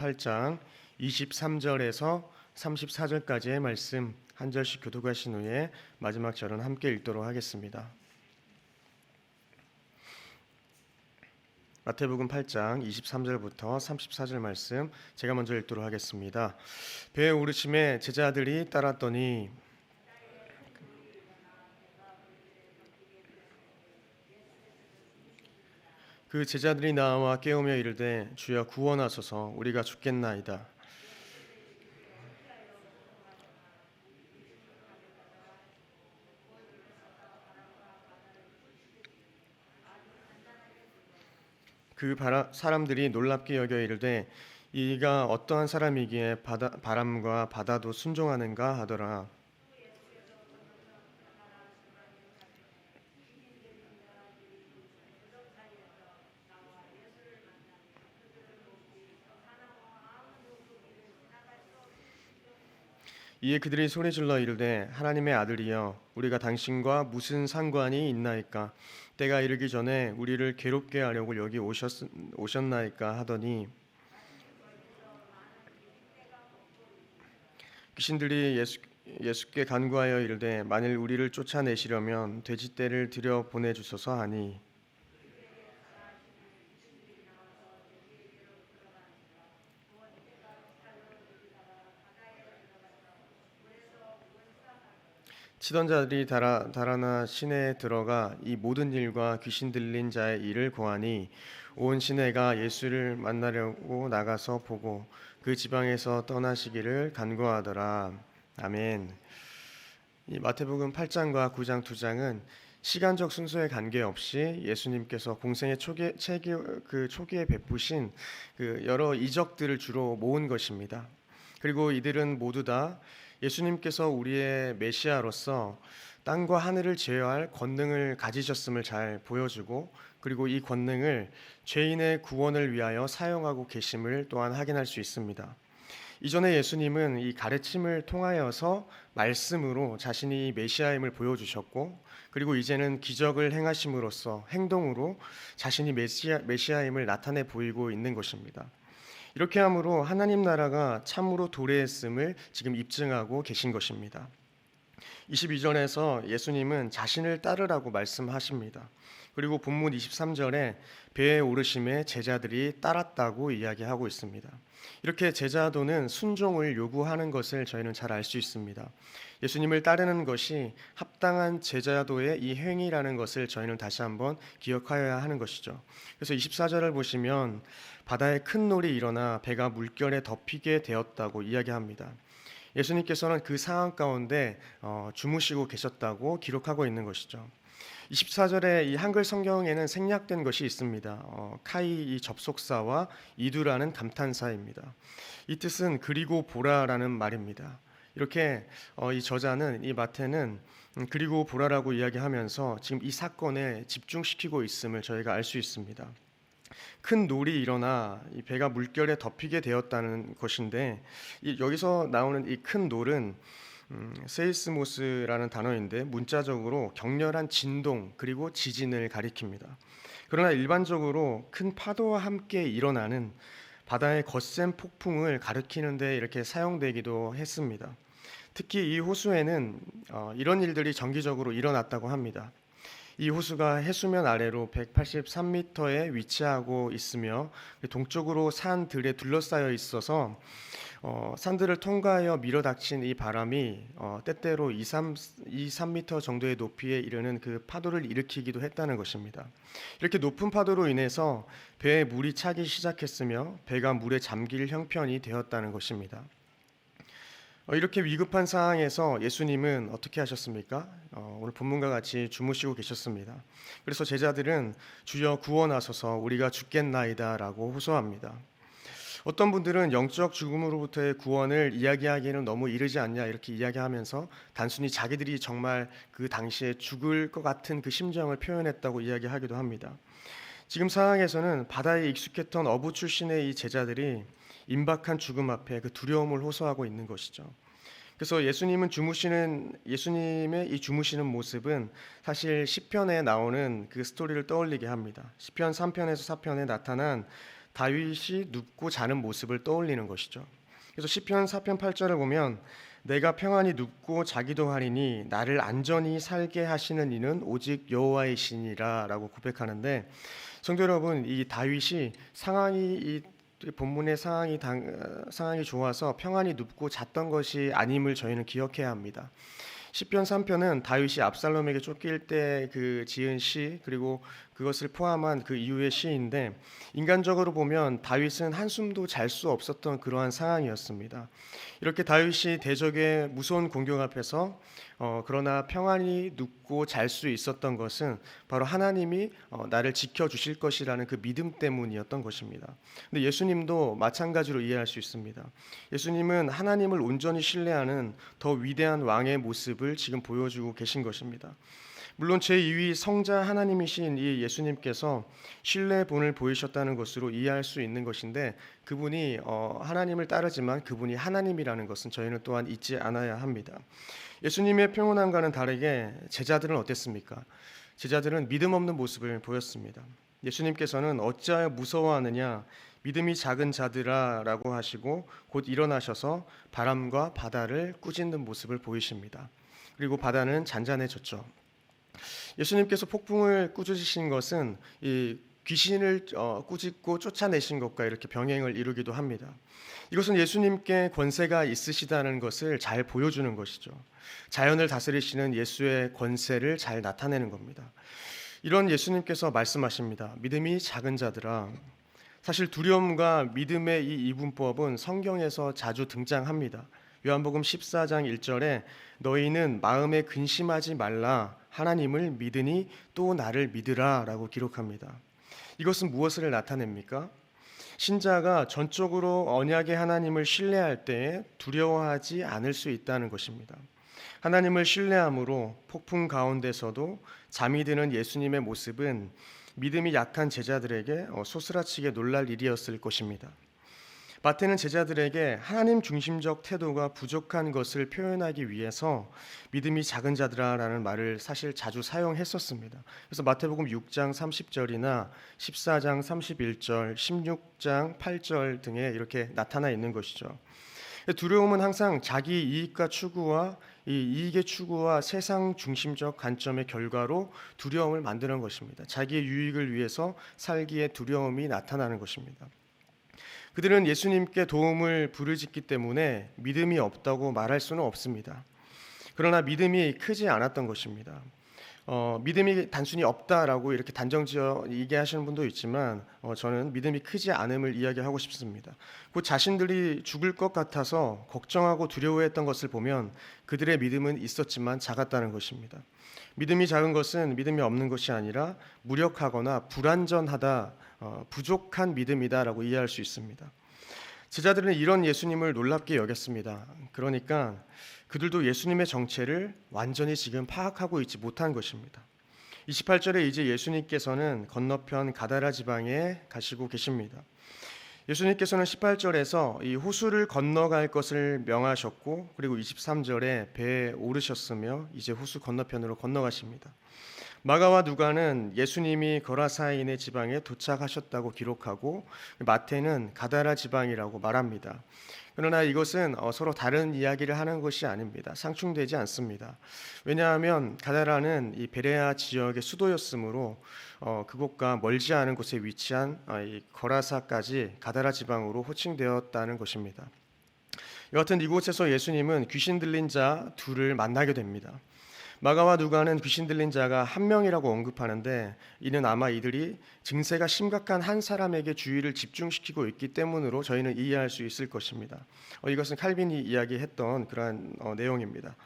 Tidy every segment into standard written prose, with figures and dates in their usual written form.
8장 23절에서 34절까지의 말씀 한 절씩 교독하신 후에 마지막 절은 함께 읽도록 하겠습니다. 마태복음 8장 23절부터 34절 말씀 제가 먼저 읽도록 하겠습니다. 배에 오르심에 제자들이 따랐더니 그 제자들이 나와 깨우며 이르되 주여 구원하소서 우리가 죽겠나이다. 사람들이 놀랍게 여겨 이르되 이가 어떠한 사람이기에 바람과 바다도 순종하는가 하더라. 이에 그들이 소리질러 이르되 하나님의 아들이여 우리가 당신과 무슨 상관이 있나이까? 때가 이르기 전에 우리를 괴롭게 하려고 여기 오셨나이까 하더니 귀신들이 예수께 간구하여 이르되 만일 우리를 쫓아내시려면 돼지떼를 들여 보내주소서 하니 치던 자들이 달아나 시내에 들어가 이 모든 일과 귀신 들린 자의 일을 고하니 온 시내가 예수를 만나려고 나가서 보고 그 지방에서 떠나시기를 간구하더라. 아멘. 이 마태복음 8장과 9장 2장은 시간적 순서에 관계없이 예수님께서 공생의 초기에 베푸신 그 여러 이적들을 주로 모은 것입니다. 그리고 이들은 모두 다 예수님께서 우리의 메시아로서 땅과 하늘을 제어할 권능을 가지셨음을 잘 보여주고 그리고 이 권능을 죄인의 구원을 위하여 사용하고 계심을 또한 확인할 수 있습니다. 이전에 예수님은 이 가르침을 통하여서 말씀으로 자신이 메시아임을 보여주셨고 그리고 이제는 기적을 행하심으로써 행동으로 자신이 메시아임을 나타내 보이고 있는 것입니다. 이렇게 함으로 하나님 나라가 참으로 도래했음을 지금 입증하고 계신 것입니다. 22절에서 예수님은 자신을 따르라고 말씀하십니다. 그리고 본문 23절에 배에 오르심에 제자들이 따랐다고 이야기하고 있습니다. 이렇게 제자도는 순종을 요구하는 것을 저희는 잘 알 수 있습니다. 예수님을 따르는 것이 합당한 제자도의 이 행위라는 것을 저희는 다시 한번 기억하여야 하는 것이죠. 그래서 24절을 보시면 바다에 큰 놀이 일어나 배가 물결에 덮이게 되었다고 이야기합니다. 예수님께서는 그 상황 가운데 주무시고 계셨다고 기록하고 있는 것이죠. 24절에 이 한글 성경에는 생략된 것이 있습니다. 카이 이 접속사와 이두라는 감탄사입니다. 이 뜻은 그리고 보라라는 말입니다. 이렇게 이 저자는 이 마태는 그리고 보라라고 이야기하면서 지금 이 사건에 집중시키고 있음을 저희가 알 수 있습니다. 큰 놀이 일어나 이 배가 물결에 덮이게 되었다는 것인데 여기서 나오는 이 큰 놀은 세이스모스라는 단어인데 문자적으로 격렬한 진동 그리고 지진을 가리킵니다. 그러나 일반적으로 큰 파도와 함께 일어나는 바다의 거센 폭풍을 가리키는데 이렇게 사용되기도 했습니다. 특히 이 호수에는 이런 일들이 정기적으로 일어났다고 합니다. 이 호수가 해수면 아래로 183m에 위치하고 있으며 동쪽으로 산들에 둘러싸여 있어서 산들을 통과하여 밀어닥친 이 바람이 때때로 2-3m 정도의 높이에 이르는 그 파도를 일으키기도 했다는 것입니다. 이렇게 높은 파도로 인해서 배에 물이 차기 시작했으며 배가 물에 잠길 형편이 되었다는 것입니다. 이렇게 위급한 상황에서 예수님은 어떻게 하셨습니까? 오늘 본문과 같이 주무시고 계셨습니다. 그래서 제자들은 주여 구원하소서 우리가 죽겠나이다 라고 호소합니다. 어떤 분들은 영적 죽음으로부터의 구원을 이야기하기에는 너무 이르지 않냐 이렇게 이야기하면서 단순히 자기들이 정말 그 당시에 죽을 것 같은 그 심정을 표현했다고 이야기하기도 합니다. 지금 상황에서는 바다에 익숙했던 어부 출신의 이 제자들이 임박한 죽음 앞에 그 두려움을 호소하고 있는 것이죠. 그래서 예수님의 이 주무시는 모습은 사실 시편에 나오는 그 스토리를 떠올리게 합니다. 시편 3편에서 4편에 나타난 다윗이 눕고 자는 모습을 떠올리는 것이죠. 그래서 시편 4편 8절을 보면 내가 평안히 눕고 자기도 하리니 나를 안전히 살게 하시는 이는 오직 여호와이시니라라고 고백하는데, 성도 여러분, 이 다윗이 이 본문의 상황이 좋아서 평안히 눕고 잤던 것이 아님을 저희는 기억해야 합니다. 시편 3편은 다윗이 압살롬에게 쫓길 때 그 지은 시, 그리고 그것을 포함한 그 이후의 시인데, 인간적으로 보면 다윗은 한숨도 잘 수 없었던 그러한 상황이었습니다. 이렇게 다윗이 대적의 무서운 공격 앞에서 그러나 평안히 눕고 잘 수 있었던 것은 바로 하나님이 나를 지켜주실 것이라는 그 믿음 때문이었던 것입니다. 근데 예수님도 마찬가지로 이해할 수 있습니다. 예수님은 하나님을 온전히 신뢰하는 더 위대한 왕의 모습을 지금 보여주고 계신 것입니다. 물론 제2위 성자 하나님이신 이 예수님께서 신뢰본을 보이셨다는 것으로 이해할 수 있는 것인데, 그분이 하나님을 따르지만 그분이 하나님이라는 것은 저희는 또한 잊지 않아야 합니다. 예수님의 평온함과는 다르게 제자들은 어땠습니까? 제자들은 믿음 없는 모습을 보였습니다. 예수님께서는 어찌하여 무서워하느냐, 믿음이 작은 자들아 라고 하시고 곧 일어나셔서 바람과 바다를 꾸짖는 모습을 보이십니다. 그리고 바다는 잔잔해졌죠. 예수님께서 폭풍을 꾸짖으신 것은 이 귀신을 꾸짖고 쫓아내신 것과 이렇게 병행을 이루기도 합니다. 이것은 예수님께 권세가 있으시다는 것을 잘 보여주는 것이죠. 자연을 다스리시는 예수의 권세를 잘 나타내는 겁니다. 이런 예수님께서 말씀하십니다. 믿음이 작은 자들아. 사실 두려움과 믿음의 이 이분법은 성경에서 자주 등장합니다. 요한복음 14장 1절에 너희는 마음에 근심하지 말라, 하나님을 믿으니 또 나를 믿으라 라고 기록합니다. 이것은 무엇을 나타냅니까? 신자가 전적으로 언약의 하나님을 신뢰할 때에 두려워하지 않을 수 있다는 것입니다. 하나님을 신뢰함으로 폭풍 가운데서도 잠이 드는 예수님의 모습은 믿음이 약한 제자들에게 소스라치게 놀랄 일이었을 것입니다. 마태는 제자들에게 하나님 중심적 태도가 부족한 것을 표현하기 위해서 믿음이 작은 자들아라는 말을 사실 자주 사용했었습니다. 그래서 마태복음 6장 30절이나 14장 31절, 16장 8절 등에 이렇게 나타나 있는 것이죠. 두려움은 항상 자기 이익과 추구와 이 이익의 추구와 세상 중심적 관점의 결과로 두려움을 만드는 것입니다. 자기의 유익을 위해서 살기에 두려움이 나타나는 것입니다. 그들은 예수님께 도움을 부르짖기 때문에 믿음이 없다고 말할 수는 없습니다. 그러나 믿음이 크지 않았던 것입니다. 믿음이 단순히 없다라고 이렇게 단정지어 얘기하시는 분도 있지만 저는 믿음이 크지 않음을 이야기하고 싶습니다. 곧 자신들이 죽을 것 같아서 걱정하고 두려워했던 것을 보면 그들의 믿음은 있었지만 작았다는 것입니다. 믿음이 작은 것은 믿음이 없는 것이 아니라 무력하거나 불완전하다, 부족한 믿음이다라고 이해할 수 있습니다. 제자들은 이런 예수님을 놀랍게 여겼습니다. 그러니까 그들도 예수님의 정체를 완전히 지금 파악하고 있지 못한 것입니다. 28절에 이제 예수님께서는 건너편 가다라 지방에 가시고 계십니다. 예수님께서는 18절에서 이 호수를 건너갈 것을 명하셨고, 그리고 23절에 배에 오르셨으며 이제 호수 건너편으로 건너가십니다. 마가와 누가는 예수님이 거라사인의 지방에 도착하셨다고 기록하고, 마태는 가다라 지방이라고 말합니다. 그러나 이것은 서로 다른 이야기를 하는 것이 아닙니다. 상충되지 않습니다. 왜냐하면 가다라는 이 베레아 지역의 수도였으므로 그곳과 멀지 않은 곳에 위치한 이 거라사까지 가다라 지방으로 호칭되었다는 것입니다. 여하튼 이곳에서 예수님은 귀신 들린 자 둘을 만나게 됩니다. 마가와 누가는 귀신 들린 자가 한 명이라고 언급하는데, 이는 아마 이들이 증세가 심각한 한 사람에게 주의를 집중시키고 있기 때문으로 저희는 이해할 수 있을 것입니다. 이것은 칼빈이 이야기했던 그러한 내용입니다.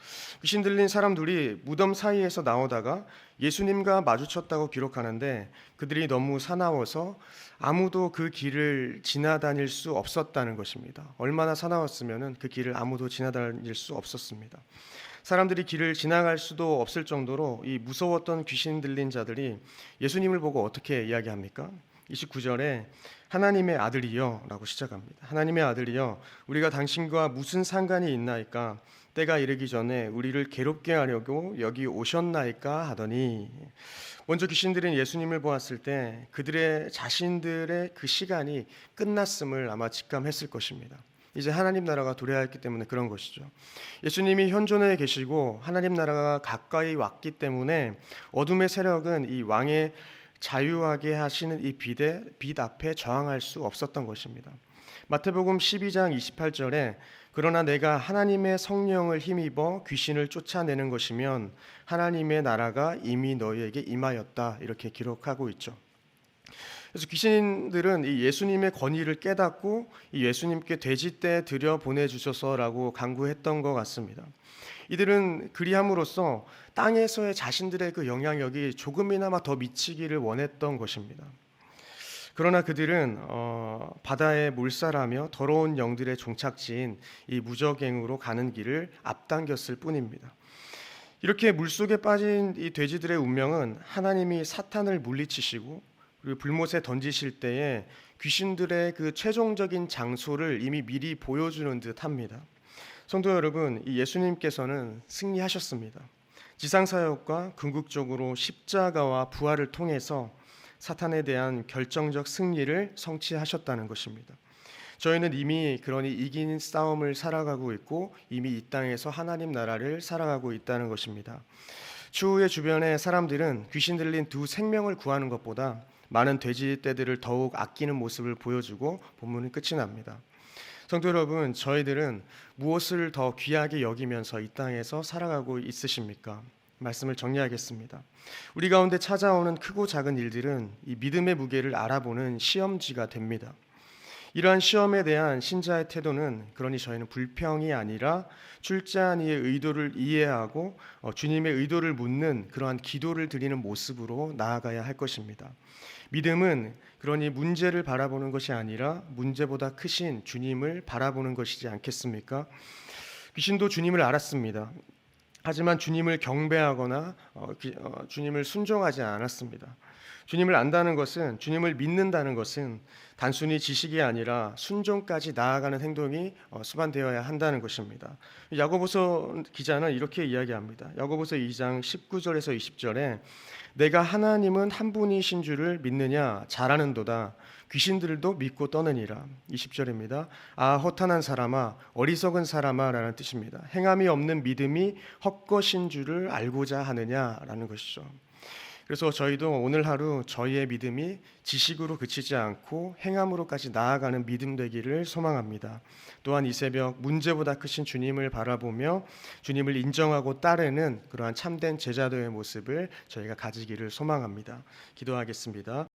귀신 들린 사람 둘이 무덤 사이에서 나오다가 예수님과 마주쳤다고 기록하는데, 그들이 너무 사나워서 아무도 그 길을 지나다닐 수 없었다는 것입니다. 얼마나 사나웠으면 그 길을 아무도 지나다닐 수 없었습니다. 사람들이 길을 지나갈 수도 없을 정도로 이 무서웠던 귀신 들린 자들이 예수님을 보고 어떻게 이야기합니까? 29절에 하나님의 아들이여 라고 시작합니다. 하나님의 아들이여, 우리가 당신과 무슨 상관이 있나이까? 때가 이르기 전에 우리를 괴롭게 하려고 여기 오셨나이까 하더니, 먼저 귀신들은 예수님을 보았을 때 그들의 자신들의 그 시간이 끝났음을 아마 직감했을 것입니다. 이제 하나님 나라가 도래하였기 때문에 그런 것이죠. 예수님이 현존해 계시고 하나님 나라가 가까이 왔기 때문에 어둠의 세력은 이 왕의 자유하게 하시는 이 빛 앞에 저항할 수 없었던 것입니다. 마태복음 12장 28절에 그러나 내가 하나님의 성령을 힘입어 귀신을 쫓아내는 것이면 하나님의 나라가 이미 너희에게 임하였다, 이렇게 기록하고 있죠. 그래서 귀신들은 이 예수님의 권위를 깨닫고 이 예수님께 돼지떼 들여 보내주셔서라고 간구했던 것 같습니다. 이들은 그리함으로써 땅에서의 자신들의 그 영향력이 조금이나마 더 미치기를 원했던 것입니다. 그러나 그들은 바다에 몰살하며 더러운 영들의 종착지인 이 무저갱으로 가는 길을 앞당겼을 뿐입니다. 이렇게 물속에 빠진 이 돼지들의 운명은 하나님이 사탄을 물리치시고 그리고 불못에 던지실 때에 귀신들의 그 최종적인 장소를 이미 미리 보여주는 듯합니다. 성도 여러분, 이 예수님께서는 승리하셨습니다. 지상사역과 궁극적으로 십자가와 부활을 통해서 사탄에 대한 결정적 승리를 성취하셨다는 것입니다. 저희는 이미 그러니 이긴 싸움을 살아가고 있고 이미 이 땅에서 하나님 나라를 살아가고 있다는 것입니다. 추후에 주변의 사람들은 귀신 들린 두 생명을 구하는 것보다 많은 돼지떼들을 더욱 아끼는 모습을 보여주고 본문은 끝이 납니다. 성도 여러분, 저희들은 무엇을 더 귀하게 여기면서 이 땅에서 살아가고 있으십니까? 말씀을 정리하겠습니다. 우리 가운데 찾아오는 크고 작은 일들은 이 믿음의 무게를 알아보는 시험지가 됩니다. 이러한 시험에 대한 신자의 태도는 그러니 저희는 불평이 아니라 출제한 이의 의도를 이해하고 주님의 의도를 묻는 그러한 기도를 드리는 모습으로 나아가야 할 것입니다. 믿음은 그러니 문제를 바라보는 것이 아니라 문제보다 크신 주님을 바라보는 것이지 않겠습니까? 귀신도 주님을 알았습니다. 하지만 주님을 경배하거나 주님을 순종하지 않았습니다. 주님을 안다는 것은, 주님을 믿는다는 것은 단순히 지식이 아니라 순종까지 나아가는 행동이 수반되어야 한다는 것입니다. 야고보서 기자는 이렇게 이야기합니다. 야고보서 2장 19절에서 20절에 내가 하나님은 한 분이신 줄을 믿느냐 잘하는도다 귀신들도 믿고 떠느니라. 20절입니다. 아 허탄한 사람아 어리석은 사람아 라는 뜻입니다. 행함이 없는 믿음이 헛것인 줄을 알고자 하느냐라는 것이죠. 그래서 저희도 오늘 하루 저희의 믿음이 지식으로 그치지 않고 행함으로까지 나아가는 믿음 되기를 소망합니다. 또한 이 새벽 문제보다 크신 주님을 바라보며 주님을 인정하고 따르는 그러한 참된 제자도의 모습을 저희가 가지기를 소망합니다. 기도하겠습니다.